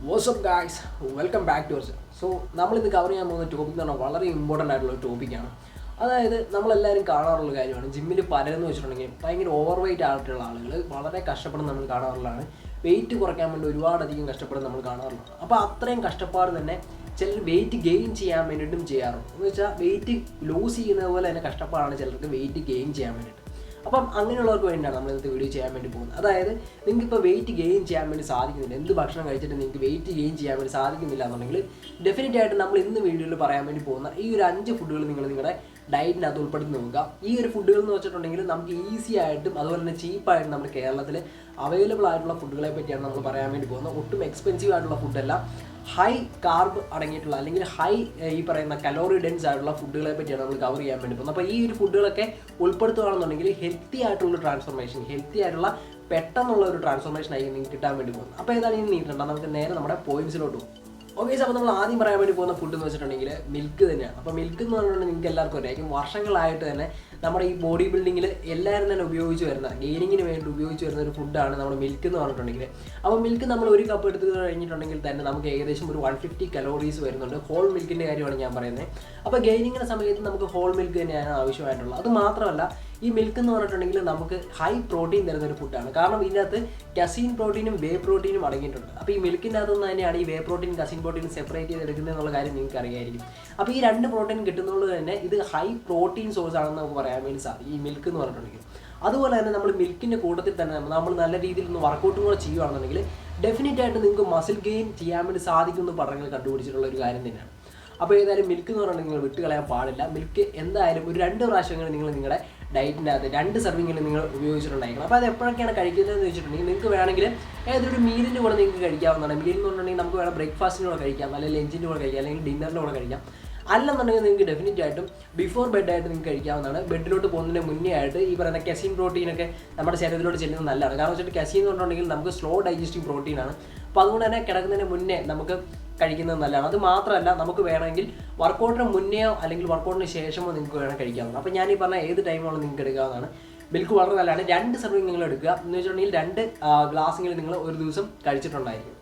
What's up guys? Welcome back to us. So നമ്മളിന്ന് cover ചെയ്യാൻ പോകുന്ന ടോപ്പിക് എന്ന് പറഞ്ഞാൽ വളരെ ഇമ്പോർട്ടൻ്റ് ആയിട്ടുള്ള ഒരു ടോപ്പിക്കാണ്. അതായത് നമ്മളെല്ലാവരും കാണാറുള്ള കാര്യമാണ്, ജിമ്മിൽ പലരെന്ന് വെച്ചിട്ടുണ്ടെങ്കിൽ ഭയങ്കര ഓവർ വെയിറ്റ് ആയിട്ടുള്ള ആളുകൾ വളരെ കഷ്ടപ്പെടുന്ന നമ്മൾ കാണാറുള്ളതാണ്. വെയിറ്റ് കുറയ്ക്കാൻ വേണ്ടി ഒരുപാടധികം കഷ്ടപ്പെടുന്ന നമ്മൾ കാണാറുള്ളതാണ്. അപ്പോൾ അത്രയും കഷ്ടപ്പാട് തന്നെ ചിലർ വെയിറ്റ് ഗെയിൻ ചെയ്യാൻ വേണ്ടിയിട്ടും ചെയ്യാറുണ്ട്. എന്ന് വെച്ചാൽ വെയിറ്റ് ലൂസ് ചെയ്യുന്നത് പോലെ തന്നെ കഷ്ടപ്പാടാണ് ചിലർക്ക് വെയിറ്റ് ഗെയിൻ ചെയ്യാൻ വേണ്ടിയിട്ട്. അപ്പം അങ്ങനെയുള്ളവർക്ക് വേണ്ടിയിട്ടാണ് നമ്മൾ ഇന്നത്തെ വീഡിയോ ചെയ്യാൻ വേണ്ടി പോകുന്നത്. അതായത് നിങ്ങൾക്കിപ്പോൾ വെയിറ്റ് ഗെയിൻ ചെയ്യാൻ വേണ്ടി സാധിക്കുന്നില്ല, എന്ത് ഭക്ഷണം കഴിച്ചിട്ട് നിങ്ങൾക്ക് വെയിറ്റ് ഗെയിൻ ചെയ്യാൻ വേണ്ടി സാധിക്കുന്നില്ല എന്നുണ്ടെങ്കിൽ ഡെഫിനറ്റ് ആയിട്ട് നമ്മൾ ഇന്ന് വീഡിയോയിൽ പറയാൻ വേണ്ടി പോകുന്ന ഈ ഒരു 5 ഫുഡുകൾ നിങ്ങൾ നിങ്ങളുടെ ഡയറ്റിനകത്ത് ഉൾപ്പെടുത്തി നോക്കുക. ഈ ഒരു ഫുഡുകൾ എന്ന് വെച്ചിട്ടുണ്ടെങ്കിൽ നമുക്ക് ഈസി ആയിട്ടും അതുപോലെ തന്നെ ചീപ്പായിട്ടും നമ്മുടെ കേരളത്തിൽ അവൈലബിൾ ആയിട്ടുള്ള ഫുഡുകളെ പറ്റിയാണ് നമ്മൾ പറയാൻ വേണ്ടി പോകുന്നത്. ഒട്ടും എക്സ്പെൻസീവ് ആയിട്ടുള്ള ഫുഡല്ല, ഹൈ കാർബ് അടങ്ങിയിട്ടുള്ള അല്ലെങ്കിൽ ഹൈ ഈ പറയുന്ന കലോറി ഡെൻസ് ആയിട്ടുള്ള ഫുഡുകളെ പറ്റിയാണ് നമ്മൾ കവർ ചെയ്യാൻ വേണ്ടി പോകുന്നത്. അപ്പോൾ ഈ ഒരു ഫുഡുകളൊക്കെ ഉൾപ്പെടുത്തുകയാണെന്നുണ്ടെങ്കിൽ ഹെൽത്തി ആയിട്ടുള്ള ട്രാൻസ്ഫോർമേഷൻ, ഹെൽത്തി ആയിട്ടുള്ള പെട്ടെന്നുള്ള ഒരു ട്രാൻസ്ഫോർമേഷൻ ആയിരിക്കും നിങ്ങൾക്ക് കിട്ടാൻ വേണ്ടി പോകുന്നത്. അപ്പോൾ ഏതാണ് ഇനി നീട്ടണ്ട, നമുക്ക് നേരെ നമ്മുടെ പോയിന്റ്സിലോട്ട് പോകും. ഓക്കെ, അപ്പോൾ നമ്മൾ ആദ്യം പറയാൻ വേണ്ടി പോകുന്ന ഫുഡ് എന്ന് വെച്ചിട്ടുണ്ടെങ്കിൽ മിൽക്ക് തന്നെയാണ്. അപ്പോൾ മിൽക്ക് എന്ന് പറഞ്ഞിട്ടുണ്ടെങ്കിൽ നിങ്ങൾക്ക് എല്ലാവർക്കും അറിയാം, വർഷങ്ങളായിട്ട് തന്നെ നമ്മുടെ ഈ ബോഡി ബിൽഡിങ്ങിൽ എല്ലാവരും തന്നെ ഉപയോഗിച്ച് വരുന്ന, ഗെയിനിങ്ങിന് വേണ്ടി ഉപയോഗിച്ച് വരുന്ന ഒരു ഫുഡാണ് നമ്മുടെ മിൽക്ക് എന്ന് പറഞ്ഞിട്ടുണ്ടെങ്കിൽ. അപ്പോൾ മിൽക്ക് നമ്മൾ ഒരു കപ്പ് എടുത്ത് കഴിഞ്ഞിട്ടുണ്ടെങ്കിൽ തന്നെ നമുക്ക് ഏകദേശം ഒരു 150 കലോറീസ് വരുന്നുണ്ട്. ഹോൾ മിൽക്കിൻ്റെ കാര്യമാണ് ഞാൻ പറയുന്നത്. അപ്പോൾ ഗെയിനിങ്ങിൻ്റെ സമയത്ത് നമുക്ക് ഹോൾ മിൽക്ക് തന്നെയാണ് ആവശ്യമായിട്ടുള്ളത്. അത് മാത്രമല്ല ഈ മിൽക്ക് എന്ന് പറഞ്ഞിട്ടുണ്ടെങ്കിൽ നമുക്ക് ഹൈ പ്രോട്ടീൻ തരുന്ന ഒരു ഫുഡാണ്. കാരണം ഇതിനകത്ത് കസീൻ പ്രോട്ടീനും വേ പ്രോട്ടീനും അടങ്ങിയിട്ടുണ്ട്. അപ്പോൾ ഈ മിൽക്കിൻ്റെ അകത്ത് നിന്ന് തന്നെയാണ് ഈ വേ പ്രോട്ടീൻ കസീൻ പ്രോട്ടീൻ സെപ്പറേറ്റ് ചെയ്ത് എടുക്കുന്നത് എന്നുള്ള കാര്യം നിങ്ങൾക്ക് അറിയായിരിക്കും. അപ്പോൾ ഈ 2 പ്രോട്ടീൻ കിട്ടുന്നത് തന്നെ ഇത് ഹൈ പ്രോട്ടീൻ സോഴ്സ് ആണെന്ന് നമുക്ക് പറയാൻ വേണ്ടി സാധിക്കും ഈ മിൽക്ക് എന്ന് പറഞ്ഞിട്ടുണ്ടെങ്കിൽ. അതുപോലെ തന്നെ നമ്മൾ മിൽക്കിൻ്റെ കൂട്ടത്തിൽ തന്നെ നമ്മൾ നല്ല രീതിയിൽ ഒന്ന് വർക്കൗട്ടും കൂടെ ചെയ്യുകയാണെന്നുണ്ടെങ്കിൽ ഡെഫിനറ്റ് ആയിട്ട് നിങ്ങൾക്ക് മസിൽ ഗെയിൻ ചെയ്യാൻ വേണ്ടി സാധിക്കുമെന്ന് പഠനങ്ങൾ കണ്ടുപിടിച്ചിട്ടുള്ള ഒരു കാര്യം തന്നെയാണ്. അപ്പോൾ ഏതായാലും മിൽക്ക് എന്ന് പറഞ്ഞാൽ നിങ്ങൾ വിട്ട് കളയാൻ പാടില്ല. മിൽക്ക് എന്തായാലും ഒരു 2 പ്രാവശ്യങ്ങൾ നിങ്ങൾ നിങ്ങളുടെ ഡയറ്റിൻ്റെ അകത്ത് 2 സെർവിങ്ങിൽ നിങ്ങൾ ഉപയോഗിച്ചിട്ടുണ്ടായിരിക്കണം. അപ്പോൾ അത് എപ്പോഴൊക്കെയാണ് കഴിക്കുന്നതെന്ന് വെച്ചിട്ടുണ്ടെങ്കിൽ നിങ്ങൾക്ക് വേണമെങ്കിൽ ഏതൊരു മീലിൻ്റെ കൂടെ നിങ്ങൾക്ക് കഴിക്കാവുന്നതാണ്. മീൽ എന്ന് പറഞ്ഞിട്ടുണ്ടെങ്കിൽ നമുക്ക് വേണം ബ്രേക്ക്ഫാസ്റ്റിൻ്റെ കൂടെ കഴിക്കാം, അല്ലെങ്കിൽ ലഞ്ചിൻ്റെ കൂടെ കഴിക്കാം, അല്ലെങ്കിൽ ഡിന്നറിൻ്റെ കൂടെ കഴിക്കാം. അല്ലെന്നുണ്ടെങ്കിൽ നിങ്ങൾക്ക് ഡെഫിനറ്റ് ആയിട്ടും ബിഫോർ ബെഡായിട്ട് നിങ്ങൾക്ക് കഴിക്കാവുന്നതാണ്. ബെഡിലോട്ട് പോകുന്നതിന് മുന്നേ ആയിട്ട് ഈ പറയുന്ന കസീൻ പ്രോട്ടീനൊക്കെ നമ്മുടെ ശരീരത്തിലോട്ട് ചെല്ലുന്നത് നല്ലതാണ്. കാരണം വെച്ചിട്ട് കസീൻ എന്ന് പറഞ്ഞിട്ടുണ്ടെങ്കിൽ നമുക്ക് സ്ലോ ഡൈജസ്റ്റിംഗ് പ്രോട്ടീനാണ്. അപ്പോൾ അതുകൊണ്ട് തന്നെ കിടക്കുന്നതിന് മുന്നേ നമുക്ക് കഴിക്കുന്നത് നല്ലതാണ്. അത് മാത്രമല്ല നമുക്ക് വേണമെങ്കിൽ വർക്കൗട്ടിന് മുന്നെയോ അല്ലെങ്കിൽ വർക്കൗട്ടിന് ശേഷമോ നിങ്ങൾക്ക് വേണം കഴിക്കാവുന്നത്. അപ്പോൾ ഞാൻ ഈ പറഞ്ഞ ഏത് ടൈമാണോ നിങ്ങൾക്ക് എടുക്കാവുന്നതാണ്. മിൽക്ക് വളരെ നല്ലതാണ്. 2 സെർവിങ് നിങ്ങൾ എടുക്കുക എന്ന് വെച്ചിട്ടുണ്ടെങ്കിൽ 2 ഗ്ലാസ്സെങ്കിലും നിങ്ങൾ ഒരു ദിവസം കഴിച്ചിട്ടുണ്ടായിരിക്കും.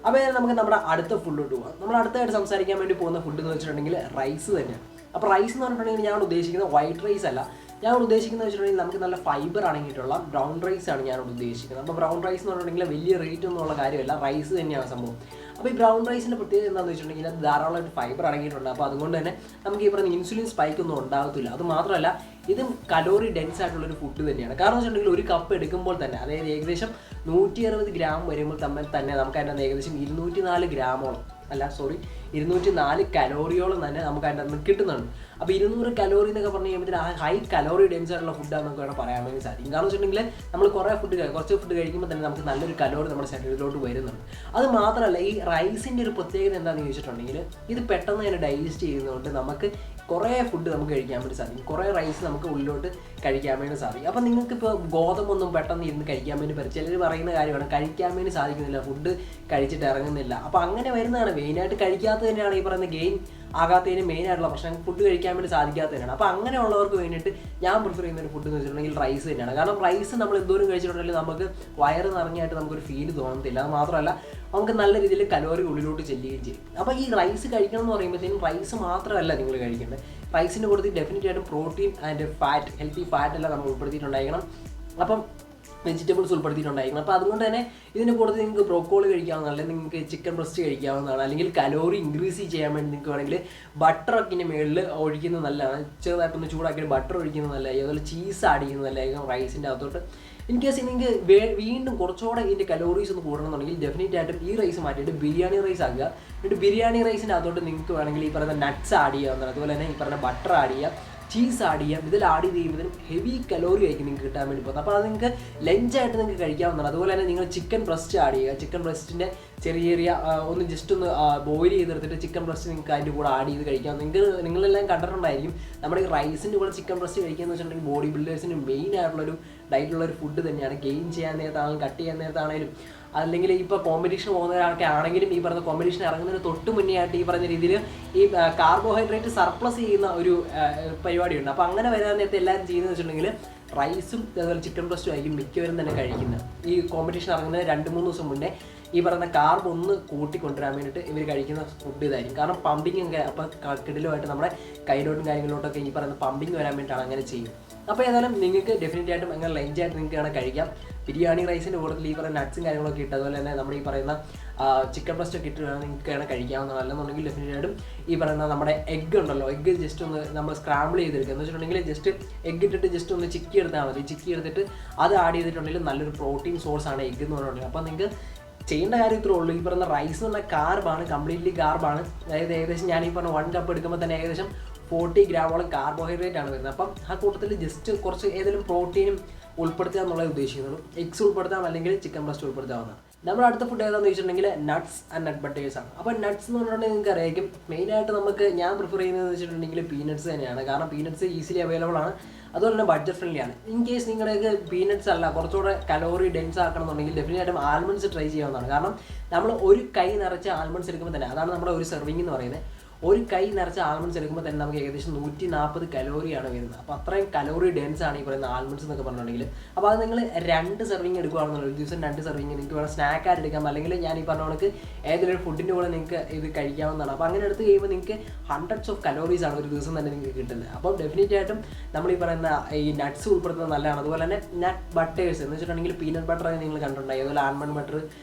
അപ്പോൾ നമുക്ക് നമ്മുടെ അടുത്ത ഫുഡിലോട്ട് പോകാം. നമ്മൾ അടുത്തായിട്ട് സംസാരിക്കാൻ വേണ്ടി പോകുന്ന ഫുഡ് എന്ന് വെച്ചിട്ടുണ്ടെങ്കിൽ റൈസ് തന്നെയാണ്. അപ്പോൾ റൈസ് എന്ന് പറഞ്ഞിട്ടുണ്ടെങ്കിൽ ഞാൻ ഉദ്ദേശിക്കുന്നത് വൈറ്റ് റൈസ് അല്ല. ഞാൻ ഉദ്ദേശിക്കുന്നത് വെച്ചിട്ടുണ്ടെങ്കിൽ നമുക്ക് നല്ല ഫൈബർ അടങ്ങിയിട്ടുള്ള ബ്രൗൺ റൈസ് ആണ് ഞാൻ ഉദ്ദേശിക്കുന്നത്. അപ്പോൾ ബ്രൗൺ റൈസ് എന്ന് പറഞ്ഞിട്ടുണ്ടെങ്കിൽ വലിയ റേറ്റ് ഒന്നുമുള്ള കാര്യമല്ല, റൈസ് തന്നെയാണ് സംഭവം. അപ്പോൾ ഈ ബ്രൗൺ റൈസിൻ്റെ പ്രത്യേകത എന്താണെന്ന് വെച്ചിട്ടുണ്ടെങ്കിൽ അത് ധാരാളമായിട്ട് ഫൈബർ അടങ്ങിയിട്ടുണ്ട്. അപ്പോൾ അതുകൊണ്ട് തന്നെ നമുക്ക് ഈ പറയുന്ന ഇൻസുലിൻ സ്പൈക്ക് ഒന്നും ഉണ്ടാകത്തില്ല. അത് മാത്രമല്ല ഇതും കലോറി ഡെൻസ് ആയിട്ടുള്ളൊരു ഫുഡ് തന്നെയാണ്. കാരണം വെച്ചിട്ടുണ്ടെങ്കിൽ ഒരു കപ്പ് എടുക്കുമ്പോൾ തന്നെ, അതായത് ഏകദേശം 160 ഗ്രാം വരുമ്പോൾ തമ്മിൽ തന്നെ നമുക്ക് അതിൻ്റെ ഏകദേശം 204 കലോറിയോളം തന്നെ നമുക്ക് അതിൻ്റെ അകത്ത് കിട്ടുന്നുണ്ട്. അപ്പോൾ 200 കലോറി എന്നൊക്കെ പറഞ്ഞു കഴിയുമ്പോൾ ആ ഹൈ കലോറി ഡെൻസ് ആയിട്ടുള്ള ഫുഡാണ് നമുക്ക് വേണം പറയാൻ വേണ്ടി സാധിക്കും. കാരണം വെച്ചിട്ടുണ്ടെങ്കിൽ നമ്മൾ കുറച്ച് ഫുഡ് കഴിക്കുമ്പോൾ തന്നെ നമുക്ക് നല്ലൊരു കലോറി നമ്മുടെ ശരീരത്തിലോട്ട് വരുന്നുണ്ട്. അത് മാത്രമല്ല ഈ റൈസിൻ്റെ ഒരു പ്രത്യേകത എന്താണെന്ന് ചോദിച്ചിട്ടുണ്ടെങ്കിൽ ഇത് പെട്ടെന്ന് തന്നെ ഡൈജസ്റ്റ് ചെയ്യുന്നതുകൊണ്ട് നമുക്ക് കുറേ ഫുഡ് നമുക്ക് കഴിക്കാൻ വേണ്ടി സാധിക്കും. കുറേ റൈസ് നമുക്ക് ഉള്ളിലോട്ട് കഴിക്കാൻ വേണ്ടി സാധിക്കും. അപ്പം നിങ്ങൾക്കിപ്പോൾ ഗോതമ്പൊന്നും പെട്ടെന്ന് ഇരുന്ന് കഴിക്കാൻ വേണ്ടി പറ്റും. ചിലർ പറയുന്ന കാര്യമാണ് കഴിക്കാൻ വേണ്ടി സാധിക്കുന്നില്ല, ഫുഡ് കഴിച്ചിട്ട് ഇറങ്ങുന്നില്ല. അപ്പോൾ അങ്ങനെ വരുന്നതാണ് മെയിനായിട്ട്. കഴിക്കാത്തത് തന്നെയാണ് ഈ പറയുന്ന ഗെയിൻ ആകാത്തതിന് മെയിനായിട്ടുള്ള പ്രശ്നം, ഫുഡ് കഴിക്കാൻ വേണ്ടി സാധിക്കാത്തതിനാണ്. അപ്പോൾ അങ്ങനെയുള്ളവർക്ക് വേണ്ടിയിട്ട് ഞാൻ പ്രിഫർ ചെയ്യുന്ന ഒരു ഫുഡ് എന്ന് വെച്ചിട്ടുണ്ടെങ്കിൽ റൈസ് തന്നെയാണ്. കാരണം റൈസ് നമ്മൾ എന്തോരം കഴിച്ചിട്ടുണ്ടെങ്കിൽ നമുക്ക് വയറ് നിറഞ്ഞായിട്ട് നമുക്കൊരു ഫീല് തോന്നത്തില്ല. അത് മാത്രമല്ല നമുക്ക് നല്ല രീതിയിൽ കലോറി ഉള്ളിലോട്ട് ചെല്ലുകയും ചെയ്യും. അപ്പോൾ ഈ റൈസ് കഴിക്കണം എന്ന് പറയുമ്പോഴത്തേക്കും റൈസ് മാത്രമല്ല നിങ്ങൾ കഴിക്കേണ്ടത്. റൈസിൻ്റെ കൂട്ടത്തിൽ ഡെഫിനറ്റ് ആയിട്ടും protein and fat, healthy fat എല്ലാം നമ്മൾ ഉൾപ്പെടുത്തിയിട്ടുണ്ടായിരിക്കണം. അപ്പം വെജിറ്റബിൾസ് ഉൾപ്പെടുത്തിയിട്ടുണ്ടായിരിക്കണം. അപ്പോൾ അതുകൊണ്ട് തന്നെ ഇതിൻ്റെ കൂട്ടത്തിൽ നിങ്ങൾക്ക് ബ്രോക്കോളി കഴിക്കാവുന്നതാണ്, അല്ലെങ്കിൽ നിങ്ങൾക്ക് ചിക്കൻ ബ്രസ്റ്റ് കഴിക്കാവുന്നതാണ്. അല്ലെങ്കിൽ കലോറി ഇൻക്രീസ് ചെയ്യാൻ വേണ്ടി നിങ്ങൾക്ക് വേണമെങ്കിൽ ബട്ടറൊക്കെ ഇതിൻ്റെ മുകളിൽ ഒഴിക്കുന്നത് നല്ലതാണ്. ചെറുതായിട്ടൊന്ന് ചൂടാക്കിയിട്ട് ബട്ടർ ഒഴിക്കുന്നത് നല്ലതായിരിക്കും. അതുപോലെ ചീസ് ആഡ് ചെയ്യുന്നത് നല്ലതായിരിക്കും റൈസിൻ്റെ അകത്തോട്ട്. ഇൻ കേസ് നിങ്ങൾക്ക് വീണ്ടും കുറച്ചുകൂടെ ഇതിൻ്റെ കലോറീസ് ഒന്ന് കൂടണമെന്നുണ്ടെങ്കിൽ ഡെഫിനറ്റ് ആയിട്ടും ഈ റൈസ് മാറ്റിയിട്ട് ബിരിയാണി റൈസ് ആക്കുക. എന്നിട്ട് ബിരിയാണി റൈസിൻ്റെ അകത്തോട്ട് നിങ്ങൾക്ക് വേണമെങ്കിൽ ഈ പറയുന്ന നട്ട്സ് ആഡ് ചെയ്യാവുന്നതാണ്. അതുപോലെ തന്നെ ഈ പറയുന്ന ബട്ടർ ആഡ് ചെയ്യുക, ചീസ് ആഡ് ചെയ്യാം. ഇതിൽ ആഡ് ചെയ്ത് കഴിയുമ്പോഴും ഹെവി കലോറി ആയിരിക്കും നിങ്ങൾക്ക് കിട്ടാൻ വേണ്ടി പോകുന്നത്. അപ്പോൾ അത് നിങ്ങൾക്ക് ലഞ്ചായിട്ട് നിങ്ങൾക്ക് കഴിക്കാവുന്നതാണ്. അതുപോലെ തന്നെ നിങ്ങൾ ചിക്കൻ ബ്രസ്റ്റ് ആഡ് ചെയ്യുക. ചിക്കൻ ബ്രസ്റ്റിൻ്റെ ചെറിയ ഒന്ന് ജസ്റ്റ് ഒന്ന് ബോയിൽ ചെയ്തെടുത്തിട്ട് ചിക്കൻ ബ്രസ്റ്റ് നിങ്ങൾക്ക് അതിൻ്റെ കൂടെ ആഡ് ചെയ്ത് കഴിക്കാം. നിങ്ങളെല്ലാം കണ്ടിട്ടുണ്ടായിരിക്കും നമ്മുടെ ഈ റൈസിൻ്റെ കൂടെ ചിക്കൻ ബ്രസ്റ്റ് കഴിക്കുക എന്ന് വെച്ചിട്ടുണ്ടെങ്കിൽ ബോഡി ബിൽഡേഴ്സിന് മെയിൻ ആയിട്ടുള്ളൊരു ഡയറ്റുള്ളൊരു ഫുഡ് തന്നെയാണ്. ഗെയിൻ ചെയ്യാൻ നേരത്താണെങ്കിലും കട്ട് ചെയ്യാൻ നേരത്താണെങ്കിലും അല്ലെങ്കിൽ ഇപ്പോൾ കോമ്പറ്റീഷൻ പോകുന്നവരൊക്കെ ആണെങ്കിലും ഈ പറയുന്ന കോമ്പറ്റീഷൻ ഇറങ്ങുന്നതിന് തൊട്ട് മുന്നേ ആയിട്ട് ഈ പറയുന്ന രീതിയിൽ ഈ കാർബോഹൈഡ്രേറ്റ് സർപ്ലസ് ചെയ്യുന്ന ഒരു പരിപാടിയുണ്ട്. അപ്പോൾ അങ്ങനെ വരാൻ നേരത്തെ എല്ലാവരും ചെയ്യുന്നത് വെച്ചിട്ടുണ്ടെങ്കിൽ റൈസും അതുപോലെ ചിക്കൻ ബ്രസ്റ്റും ആയിരിക്കും മിക്കവരും തന്നെ കഴിക്കുന്നത്. ഈ കോമ്പറ്റീഷൻ ഇറങ്ങുന്നത് 2-3 ദിവസം മുന്നേ ഈ പറയുന്ന കാർബ് ഒന്ന് കൂട്ടിക്കൊണ്ടുവരാൻ വേണ്ടിയിട്ട് ഇവർ കഴിക്കുന്ന ഫുഡ് ഇതായിരിക്കും. കാരണം പമ്പിങ് ഒക്കെ അപ്പോൾ കിടിലുമായിട്ട് നമ്മുടെ കയ്യിലോട്ടും കാര്യങ്ങളിലോട്ടൊക്കെ ഈ പറയുന്ന പമ്പിങ് വരാൻ വേണ്ടിയിട്ടാണ് അങ്ങനെ ചെയ്യും. അപ്പോൾ ഏതായാലും നിങ്ങൾക്ക് ഡെഫിനറ്റ് ആയിട്ടും അങ്ങനെ ലഞ്ചായിട്ട് നിങ്ങൾക്ക് വേണം കഴിക്കാം. ബിരിയാണി റൈസിൻ്റെ കൂട്ടത്തിൽ ഈ പറയുന്ന നട്ട്സും കാര്യങ്ങളൊക്കെ ഇട്ട് അതുപോലെ തന്നെ നമ്മുടെ ഈ പറയുന്ന ചിക്കൻ ബ്രസ്റ്റ് ഒക്കെ ഇട്ട് വേണം നിങ്ങൾക്ക് വേണം കഴിക്കാവുന്നതാണ്. അല്ലെന്നുണ്ടെങ്കിൽ ഡെഫിനറ്റ് ആയിട്ടും ഈ പറയുന്ന നമ്മുടെ എഗ്ഗ് ഉണ്ടല്ലോ, എഗ്ഗ് ജസ്റ്റ് ഒന്ന് നമ്മൾ സ്ക്രാമ്പിൾ ചെയ്തെടുക്കുക എന്ന് വെച്ചിട്ടുണ്ടെങ്കിൽ ജസ്റ്റ് എഗ്ഗ് ഇട്ടിട്ട് ജസ്റ്റ് ഒന്ന് ചിക്കി എടുത്താൽ മതി. ചിക്കി എടുത്തിട്ട് അത് ആഡ് ചെയ്തിട്ടുണ്ടെങ്കിൽ നല്ലൊരു പ്രോട്ടീൻ സോഴ്സാണ് എഗ്ഗ് എന്ന് പറഞ്ഞിട്ടുണ്ടെങ്കിൽ. അപ്പോൾ നിങ്ങൾക്ക് ചെയ്യേണ്ട കാര്യം ഇത്രേ ഉള്ളൂ. ഈ പറയുന്ന റൈസ് എന്ന് പറഞ്ഞാൽ കാർബാണ്, കംപ്ലീറ്റ്ലി കാർബാണ്. അതായത് ഏകദേശം ഞാൻ ഈ പറഞ്ഞ 1 കപ്പ് എടുക്കുമ്പോൾ തന്നെ ഏകദേശം 40 ഗ്രാമോളം കാർബോഹൈഡ്രേറ്റ് ആണ് വരുന്നത്. അപ്പം ആ കൂട്ടത്തിൽ ജസ്റ്റ് കുറച്ച് ഏതെങ്കിലും പ്രോട്ടീനും ഉൾപ്പെടുത്തുക എന്നുള്ളത് ഉദ്ദേശിക്കുന്നുള്ളൂ. എഗ്സ് ഉൾപ്പെടുത്താം, അല്ലെങ്കിൽ ചിക്കൻ ബ്രസ്റ്റ് ഉൾപ്പെടുത്താവുന്നതാണ്. നമ്മുടെ അടുത്ത ഫുഡ് ഏതാണെന്ന് വെച്ചിട്ടുണ്ടെങ്കിൽ നട്ട്സ് ആൻഡ് നട്ട് ബട്ടേഴ്സ് ആണ്. അപ്പോൾ നട്ട്സ് എന്ന് പറഞ്ഞിട്ടുണ്ടെങ്കിൽ നിങ്ങൾക്ക് അറിയാം മെയിനായിട്ട് ഞാൻ പ്രിഫർ ചെയ്യുന്നതെന്ന് വെച്ചിട്ടുണ്ടെങ്കിൽ പീനട്ട്സ് തന്നെയാണ്. കാരണം പീനട്ട്സ് ഈസിലി അവൈലബിൾ ആണ്, അതുപോലെ തന്നെ ബഡ്ജറ്റ് ഫ്രണ്ട്ലി ആണ്. ഇൻ കേസ് നിങ്ങളുടെ പീനട്ട്സ് അല്ല കുറച്ചുകൂടെ കലോറി ഡെൻസ് ആക്കണമെന്നുണ്ടെങ്കിൽ ഡെഫിനറ്റായിട്ടും ആൽമണ്ട്സ് ട്രൈ ചെയ്യാവുന്നതാണ്. കാരണം നമ്മൾ ഒരു കൈ നിറച്ച് ആൽമണ്ട്സ് എടുക്കുമ്പോൾ തന്നെ, അതാണ് നമ്മുടെ ഒരു സെർവിങ് എന്ന് പറയുന്നത്, ഒരു കൈ നിറച്ച് ആൽമണ്ട്സ് എടുക്കുമ്പോൾ തന്നെ നമുക്ക് ഏകദേശം 140 കലോറിയാണ് വരുന്നത്. അപ്പോൾ അത്രയും കലോറി ഡെൻസ് ആണ് ഈ പറയുന്ന ആൽമണ്ട്സ് എന്നൊക്കെ പറഞ്ഞിട്ടുണ്ടെങ്കിൽ. അപ്പോൾ അത് നിങ്ങൾ 2 സെർവിങ് എടുക്കുകയാണെന്നുള്ളത്, ഒരു ദിവസം 2 സെർവിങ് നിങ്ങൾക്ക് വേണം സ്നാക്കായിട്ട് എടുക്കാം, അല്ലെങ്കിൽ ഞാൻ ഈ പറഞ്ഞ കണക്ക് ഏതൊരു ഫുഡിൻ്റെ കൂടെ നിങ്ങൾക്ക് ഇത് കഴിക്കാവുന്നതാണ്. അപ്പോൾ അങ്ങനെ എടുത്ത് കഴിയുമ്പോൾ നിങ്ങൾക്ക് ഹൺഡ്രഡ്സ് ഓഫ് കലോറീസ് ആണ് ഒരു ദിവസം തന്നെ നിങ്ങൾക്ക് കിട്ടുന്നത്. അപ്പോൾ ഡെഫിനറ്റ് ആയിട്ടും നമ്മൾ ഈ പറയുന്ന ഈ നട്ട്സ് ഉൾപ്പെടുത്തുന്നത് നല്ലതാണ്. അതുപോലെ തന്നെ നട്ട് ബട്ടേഴ്സ് എന്ന് വെച്ചിട്ടുണ്ടെങ്കിൽ പീനട്ട് ബട്ടർ നിങ്ങൾ കണ്ടിട്ടുണ്ടായി, അതുപോലെ ആൽമണ്ട് ബട്ടർ,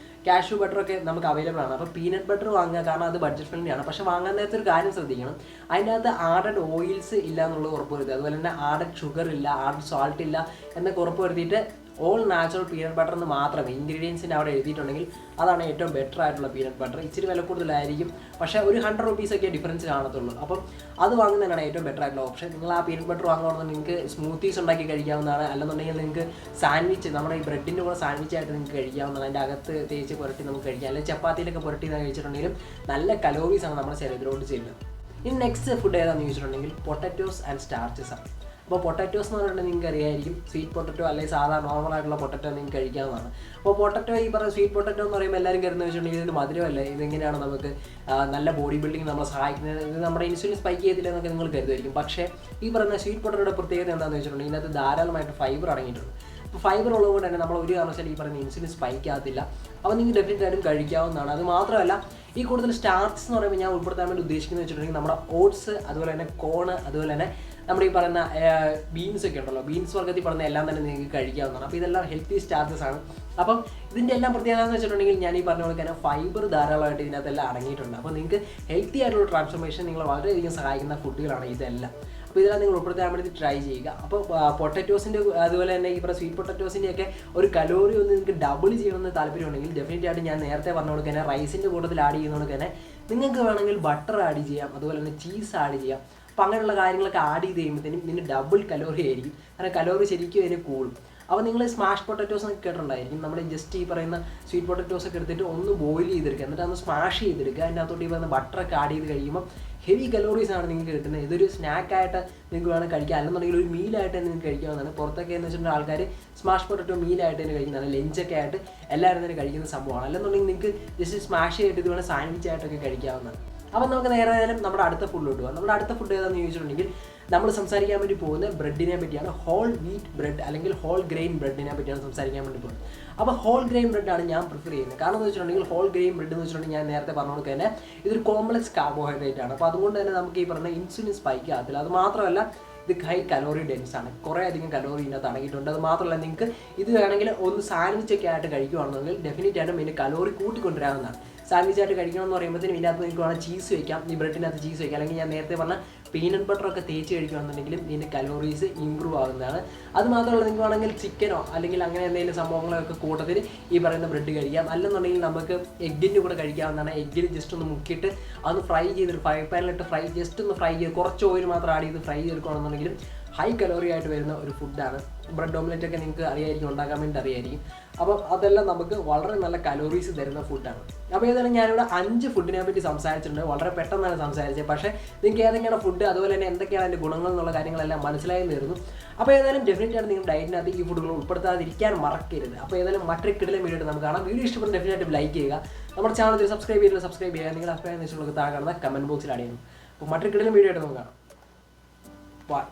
കാഷ്യൂ ബട്ടറൊക്കെ നമുക്ക് അവൈലബിൾ ആണ്. അപ്പോൾ പീനട്ട് ബട്ടർ വാങ്ങുക, കാരണം അത് ബഡ്ജറ്റ് ഫ്രണ്ട്ലി ആണ്. പക്ഷേ വാങ്ങാൻ നേരത്തെ ഒരു കാര്യം ശ്രദ്ധിക്കണം, അതിൻ്റെ അകത്ത് ആഡഡ് ഓയിൽസ് ഇല്ല എന്നുള്ളത് ഉറപ്പ് വരുത്തുക. അതുപോലെ തന്നെ ആഡഡ് ഷുഗർ ഇല്ല, ആഡഡ് സാൾട്ട് ഇല്ല എന്നൊക്കെ ഉറപ്പ് വരുത്തിയിട്ട് ഓൾ നാച്ചുറൽ പീനട്ട് ബട്ടർ എന്ന് മാത്രമേ ഇൻഗ്രീഡിയൻസിൻ്റെ അവിടെ എഴുതിയിട്ടുണ്ടെങ്കിൽ അതാണ് ഏറ്റവും ബെറ്റർ ആയിട്ടുള്ള പീനട്ട് ബട്ടർ. ഇച്ചിരി വില കൂടുതലായിരിക്കും, പക്ഷേ ഒരു 100 റുപ്പീസൊക്കെ ഡിഫറൻസ് കാണത്തുള്ളൂ. അപ്പം അത് വാങ്ങുന്നതാണ് ഏറ്റവും ബെറ്റർ ആയിട്ടുള്ള ഓപ്ഷൻ. നിങ്ങൾ ആ പീനട്ട് ബട്ടർ വാങ്ങുകയാണെന്ന് നിങ്ങൾക്ക് സ്മൂത്തീസ് ഉണ്ടാക്കി കഴിക്കാവുന്നതാണ്, അല്ലെന്നുണ്ടെങ്കിൽ നിങ്ങൾക്ക് സാൻഡ്വിച്ച്, നമ്മുടെ ഈ ബ്രെഡിൻ്റെ കൂടെ സാൻഡ്വിച്ച് ആയിട്ട് നിങ്ങൾക്ക് കഴിക്കാവുന്നതാണ്. അതിൻ്റെ അകത്ത് തേച്ച് പുരട്ടി നമുക്ക് കഴിക്കാം, അല്ലെങ്കിൽ ചപ്പാത്തിയിലൊക്കെ പുരട്ടി കഴിച്ചിട്ടുണ്ടെങ്കിലും നല്ല കലോറീസാണ് നമ്മുടെ ശരീരത്തിലോട്ട് ചെയ്യുന്നത്. ഇനി നെക്സ്റ്റ് ഫുഡ് ഏതാണെന്ന് ചോദിച്ചിട്ടുണ്ടെങ്കിൽ പൊട്ടറ്റോസ് ആൻഡ് സ്റ്റാർച്ചസ് ആണ്. അപ്പോൾ പൊട്ടറ്റോസ് എന്ന് പറഞ്ഞിട്ടുണ്ടെങ്കിൽ നിങ്ങൾക്ക് അറിയായിരിക്കും, സ്വീറ്റ് പൊട്ടറ്റോ അല്ലെങ്കിൽ സാധാരണ നോർമൽ ആയിട്ടുള്ള പൊട്ടറ്റോ നിങ്ങൾക്ക് കഴിക്കാവുന്നതാണ്. അപ്പോൾ പൊട്ടറ്റോ ഈ പറയുന്ന സ്വീറ്റ് പൊട്ടറ്റോ എന്ന് പറയുമ്പോൾ എല്ലാവരും കരുതുന്നത് വെച്ചിട്ടുണ്ടെങ്കിൽ ഇതിന് മധുരമല്ലേ, ഇതെങ്ങനെയാണ് നമുക്ക് നല്ല ബോഡി ബിൽഡിംഗ് നമ്മളെ സഹായിക്കുന്നത്, ഇത് നമ്മുടെ ഇൻസുലിൻ സ്പൈക്ക് ചെയ്തില്ല എന്നൊക്കെ നിങ്ങൾ കരുതായിരിക്കും. പക്ഷേ ഈ പറയുന്ന സ്വീറ്റ് പൊട്ടറ്റോയുടെ പ്രത്യേകത എന്താണെന്ന് വെച്ചിട്ടുണ്ടെങ്കിൽ ഇതിനകത്ത് ധാരാളമായിട്ട് ഫൈബർ അടങ്ങിയിട്ടുണ്ട്. അപ്പോൾ ഫൈബർ ഉള്ളതുകൊണ്ട് തന്നെ നമ്മൾ ഒരു കാരണവശാലും ഈ പറയുന്ന ഇൻസുലിൻ സ്പൈക്ക് ആകത്തില്ല. അപ്പോൾ നിങ്ങൾക്ക് ഡെഫിനറ്റ് ആയിട്ടും കഴിക്കാവുന്നതാണ്. അത് മാത്രമല്ല ഈ കൂടുതൽ സ്റ്റാർച്ച് എന്ന് പറയുമ്പോൾ ഞാൻ ഉൾപ്പെടുത്താൻ വേണ്ടി ഉദ്ദേശിക്കുന്നത് വെച്ചിട്ടുണ്ടെങ്കിൽ നമ്മുടെ ഓട്സ്, അതുപോലെ തന്നെ കോണ്, അതുപോലെ തന്നെ നമ്മുടെ ഈ പറയുന്ന ബീൻസ് ഒക്കെ ഉണ്ടല്ലോ, ബീൻസ് വർഗ്ഗത്തിൽ പറയുന്ന എല്ലാം തന്നെ നിങ്ങൾക്ക് കഴിക്കാവുന്നതാണ്. അപ്പോൾ ഇതെല്ലാം ഹെൽത്തി സ്റ്റാർച്ചസ് ആണ്. അപ്പം ഇതിൻ്റെ എല്ലാം പ്രത്യേകത എന്ന് വെച്ചിട്ടുണ്ടെങ്കിൽ ഞാൻ ഈ പറഞ്ഞ പോലെ തന്നെ ഫൈബർ ധാരാളമായിട്ട് ഇതിനകത്തെല്ലാം അടങ്ങിയിട്ടുണ്ട്. അപ്പോൾ നിങ്ങൾക്ക് ഹെൽത്തി ആയിട്ടുള്ള ട്രാൻസ്ഫോർമേഷൻ നിങ്ങളെ വളരെയധികം സഹായിക്കുന്ന ഫുഡുകളാണ് ഇതെല്ലാം. അപ്പോൾ ഇതെല്ലാം നിങ്ങൾ ഉൾപ്പെടുത്താൻ വേണ്ടി ട്രൈ ചെയ്യുക. അപ്പോൾ പൊട്ടറ്റോസിൻ്റെ അതുപോലെ തന്നെ ഈ പറയുന്ന സ്വീറ്റ് പൊട്ടറ്റോസിൻ്റെ ഒക്കെ ഒരു കലോറി ഒന്ന് നിങ്ങൾക്ക് ഡബിൾ ചെയ്യണമെന്ന് താല്പര്യമുണ്ടെങ്കിൽ ഡെഫിനറ്റ് ആയിട്ട് ഞാൻ നേരത്തെ പറഞ്ഞ പോലെ തന്നെ റൈസിൻ്റെ കൂട്ടത്തിൽ ആഡ് ചെയ്യുന്നതുകൊണ്ട് തന്നെ നിങ്ങൾക്ക് വേണമെങ്കിൽ ബട്ടർ ആഡ് ചെയ്യാം, അതുപോലെ തന്നെ ചീസ് ആഡ് ചെയ്യാം. അപ്പോൾ അങ്ങനെയുള്ള കാര്യങ്ങളൊക്കെ ആഡ് ചെയ്ത് കഴിയുമ്പോഴത്തേനും ഇതിന് ഡബിൾ കലോറി ആയിരിക്കും. കാരണം കലോറി ശരിക്കും ഇതിന് കൂടും. അപ്പോൾ നിങ്ങൾ സ്മാഷ് പൊട്ടറ്റോസ് ഒക്കെ കേട്ടിട്ടുണ്ടായിരിക്കും, നമ്മൾ ജസ്റ്റ് ഈ പറയുന്ന സ്വീറ്റ് പൊട്ടറ്റോസ് ഒക്കെ എടുത്തിട്ട് ഒന്ന് ബോയിൽ ചെയ്തെടുക്കുക, എന്നിട്ട് അതൊന്ന് സ്മാഷ് ചെയ്തെടുക്കുക, അതിൻ്റെ അകത്തോട്ട് ഈ പറയുന്ന ബട്ടറൊക്കെ ആഡ് ചെയ്ത് കഴിയുമ്പോൾ ഹെവി കലോറീസ് ആണ് നിങ്ങൾക്ക് കിട്ടുന്നത്. ഇതൊരു സ്നാക്കായിട്ട് നിങ്ങൾക്ക് വേണം കഴിക്കാം, അല്ലെന്നുണ്ടെങ്കിൽ ഒരു മീലായിട്ട് തന്നെ നിങ്ങൾക്ക് കഴിക്കാവുന്നതാണ്. പുറത്തൊക്കെ എന്ന് വെച്ചിട്ടുണ്ടെങ്കിൽ ആൾക്കാർ സ്മാഷ് പൊട്ടറ്റോ മീലായിട്ട് തന്നെ കഴിക്കുന്നതാണ്, ലഞ്ചൊക്കെ ആയിട്ട് എല്ലാവരും തന്നെ കഴിക്കുന്ന സംഭവമാണ്. അല്ലെന്നുണ്ടെങ്കിൽ നിങ്ങൾക്ക് ജസ്റ്റ് സ്മാഷ് ചെയ്തിട്ട് ഇത് വേണം സാൻഡ്വിച്ച് ആയിട്ടൊക്കെ കഴിക്കാവുന്നതാണ്. അപ്പം നമുക്ക് നേരെ നമ്മുടെ അടുത്ത ഫുഡിലോട്ട് പോകാം. നമ്മുടെ അടുത്ത ഫുഡ് ഏതാണെന്ന് ചോദിച്ചിട്ടുണ്ടെങ്കിൽ നമ്മൾ സംസാരിക്കാൻ വേണ്ടി പോകുന്നത് ബ്രെഡിനെ പറ്റിയാണ്. ഹോൾ വീറ്റ് ബ്രെഡ് അല്ലെങ്കിൽ ഹോൾ ഗ്രെയിൻ ബ്രെഡിനെ പറ്റിയാണ് സംസാരിക്കാൻ വേണ്ടി പോകുന്നത്. അപ്പോൾ ഹോൾ ഗ്രെയിൻ ബ്രെഡാണ് ഞാൻ പ്രിഫർ ചെയ്യുന്നത്. കാരണം എന്ന് വെച്ചിട്ടുണ്ടെങ്കിൽ ഹോൾ ഗ്രെയിൻ ബ്രെഡ് എന്ന് വെച്ചിട്ടുണ്ടെങ്കിൽ ഞാൻ നേരത്തെ പറഞ്ഞതുകൊണ്ട് തന്നെ ഇതൊരു കോംപ്ലക്സ് കാർബോഹൈഡ്രേറ്റ് ആണ്. അപ്പോൾ അതുകൊണ്ട് തന്നെ നമുക്ക് ഈ പറഞ്ഞ ഇൻസുലിൻ സ്പൈക്ക് ആകത്തില്ല. അത് മാത്രമല്ല ഇത് ഹൈ കലോറി ഡെൻസ് ആണ്, കുറേ അധികം കലോറി ഇതിനകത്ത് അടങ്ങിയിട്ടുണ്ട്. അത് മാത്രമല്ല നിങ്ങൾക്ക് ഇത് വേണമെങ്കിൽ ഒന്ന് സാൻഡ്വിച്ചൊക്കെ ആയിട്ട് കഴിക്കുകയാണെന്നുണ്ടെങ്കിൽ ഡെഫിനറ്റ് ആയിട്ടും ഇതിൻ്റെ കലോറി കൂട്ടിക്കൊണ്ടുവരാവുന്നതാണ്. സാൻഡ്വിച്ച് ആയിട്ട് കഴിക്കണമെന്ന് പറയുമ്പോഴത്തേനും ഇതിനകത്ത് നിങ്ങൾക്ക് വേണം ചീസ് വയ്ക്കാം, ഈ ബ്രെഡിനകത്ത് ചീസ് വയ്ക്കാം, അല്ലെങ്കിൽ ഞാൻ നേരത്തെ പറഞ്ഞ പീനട്ട് ബട്ടറൊക്കെ തേച്ച് കഴിക്കുകയാണെന്നുണ്ടെങ്കിലും ഇതിൻ്റെ കലോറീസ് ഇമ്പ്രൂവ് ആകുന്നതാണ്. അത് മാത്രമല്ല നിങ്ങൾക്ക് വേണമെങ്കിൽ ചിക്കനോ അല്ലെങ്കിൽ അങ്ങനെ എന്തെങ്കിലും സംഭവങ്ങളൊക്കെ കൂട്ടത്തിൽ ഈ പറയുന്ന ബ്രെഡ് കഴിക്കാം. അല്ലെന്നുണ്ടെങ്കിൽ നമുക്ക് എഗ്ഗിൻ്റെ കൂടെ കഴിക്കാവുന്നതാണ്. എഗ്ഗിൽ ജസ്റ്റ് ഒന്ന് മുക്കിയിട്ട് അതൊന്ന് ഫ്രൈ ചെയ്തിട്ട് ഫ്രൈ പാനിലിട്ട് ജസ്റ്റ് ഒന്ന് ഫ്രൈ ചെയ്ത് കുറച്ച് ഓയിൽ മാത്രം ആഡ് ചെയ്ത് ഫ്രൈ ചെയ്തെടുക്കുകയാണെന്നുണ്ടെങ്കിലും ഹൈ കലോറി ആയിട്ട് വരുന്ന ഒരു ഫുഡാണ്. ബ്രെഡ് ഓംലെറ്റ് ഒക്കെ നിങ്ങൾക്ക് അറിയായിരിക്കും, ഉണ്ടാക്കാൻ വേണ്ടി അറിയായിരിക്കും. അപ്പം അതെല്ലാം നമുക്ക് വളരെ നല്ല കലോറീസ് തരുന്ന ഫുഡാണ്. അപ്പോൾ ഏതായാലും ഞാനിവിടെ 5 ഫുഡിനെ പറ്റി സംസാരിച്ചിട്ടുണ്ട്. വളരെ പെട്ടെന്നാണ് സംസാരിച്ചത്, പക്ഷേ നിങ്ങൾക്ക് ഏതൊക്കെയാണ് ഫുഡ്, അതുപോലെ തന്നെ എന്തൊക്കെയാണ് അതിൻ്റെ ഗുണങ്ങൾ എന്നുള്ള കാര്യങ്ങളെല്ലാം മനസ്സിലായെന്ന് വരുന്നു. അപ്പോൾ ഏതായാലും ഡെഫിനറ്റായിട്ട് നിങ്ങൾ ഡയറ്റിനകത്ത് ഈ ഫുഡുകൾ ഉൾപ്പെടുത്താതിരിക്കാൻ മറക്കരുത്. അപ്പോൾ ഏതായാലും മറ്റൊരു കിടിലം വീഡിയോ നമുക്ക് കാണാം. വീഡിയോ ഇഷ്ടപ്പെടുന്ന ഡെഫിനറ്റായിട്ട് ലൈക്ക് ചെയ്യുക, നമ്മുടെ ചാനൽ സബ്സ്ക്രൈബ് ചെയ്യുക, നിങ്ങളുടെ അഭിപ്രായം വെച്ചുള്ള താഴെ കാണുന്ന കമൻറ്റ് ബോക്സിൽ അടയുന്നു. അപ്പോൾ മറ്റൊരു കിടിലം വീഡിയോ ആയിട്ട് നമുക്ക് കാണാം. ബൈ.